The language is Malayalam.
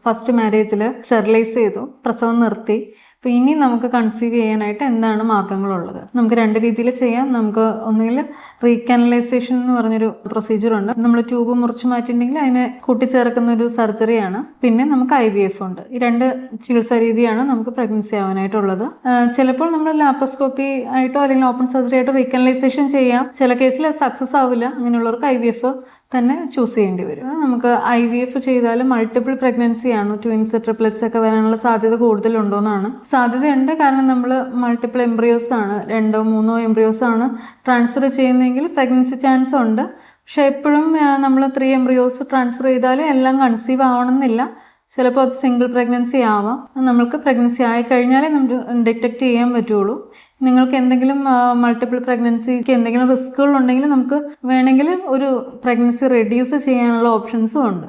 ഫസ്റ്റ് മാരേജിൽ സ്റ്റെറിലൈസ് ചെയ്തു, പ്രസവം നിർത്തി. അപ്പോൾ ഇനി നമുക്ക് കൺസീവ് ചെയ്യാനായിട്ട് എന്താണ് മാർഗങ്ങളുള്ളത്? നമുക്ക് രണ്ട് രീതിയിൽ ചെയ്യാം. നമുക്ക് ഒന്നുകിൽ റീകാനലൈസേഷൻ എന്ന് പറഞ്ഞൊരു പ്രൊസീജിയർ ഉണ്ട്. നമ്മൾ ട്യൂബ് മുറിച്ച് മാറ്റിയിട്ടുണ്ടെങ്കിൽ അതിനെ കൂട്ടിച്ചേർക്കുന്ന ഒരു സർജറിയാണ്. പിന്നെ നമുക്ക് IVF ഉണ്ട്. ഈ രണ്ട് ചികിത്സാ രീതിയാണ് നമുക്ക് പ്രഗ്നൻസി ആവാനായിട്ടുള്ളത്. ചിലപ്പോൾ നമ്മൾ ലാപ്രോസ്കോപ്പി ആയിട്ടോ അല്ലെങ്കിൽ ഓപ്പൺ സർജറി ആയിട്ടോ റീകാനലൈസേഷൻ ചെയ്യാം. ചില കേസിൽ സക്സസ് ആവില്ല. അങ്ങനെയുള്ളവർക്ക് IVF തന്നെ ചൂസ് ചെയ്യേണ്ടി വരും. നമുക്ക് IVF ചെയ്താൽ മൾട്ടിപ്പിൾ പ്രഗ്നൻസിയാണ്, ട്വിൻസ് ട്രിപ്ലറ്റ്സ് ഒക്കെ വരാനുള്ള സാധ്യത കൂടുതലുണ്ടോയെന്നാണ്. സാധ്യതയുണ്ട്, കാരണം നമ്മൾ മൾട്ടിപ്പിൾ എംബ്രിയോസ് ആണ്, 2 or 3 എംബ്രിയോസ് ആണ് ട്രാൻസ്ഫർ ചെയ്യുന്നതെങ്കിൽ പ്രഗ്നൻസി ചാൻസ് ഉണ്ട്. പക്ഷെ എപ്പോഴും നമ്മൾ 3 എംബ്രിയോസ് ട്രാൻസ്ഫർ ചെയ്താൽ എല്ലാം കൺസീവ് ആവണമെന്നില്ല. ചിലപ്പോൾ അത് സിംഗിൾ പ്രഗ്നൻസി ആവാം. നമ്മൾക്ക് പ്രഗ്നൻസി ആയിക്കഴിഞ്ഞാലേ നമുക്ക് ഡിറ്റക്റ്റ് ചെയ്യാൻ പറ്റുള്ളൂ. നിങ്ങൾക്ക് എന്തെങ്കിലും മൾട്ടിപ്പിൾ പ്രഗ്നൻസിക്ക് എന്തെങ്കിലും റിസ്കുകൾ ഉണ്ടെങ്കിൽ നമുക്ക് വേണമെങ്കിൽ ഒരു പ്രഗ്നൻസി റെഡ്യൂസ് ചെയ്യാനുള്ള ഓപ്ഷൻസും ഉണ്ട്.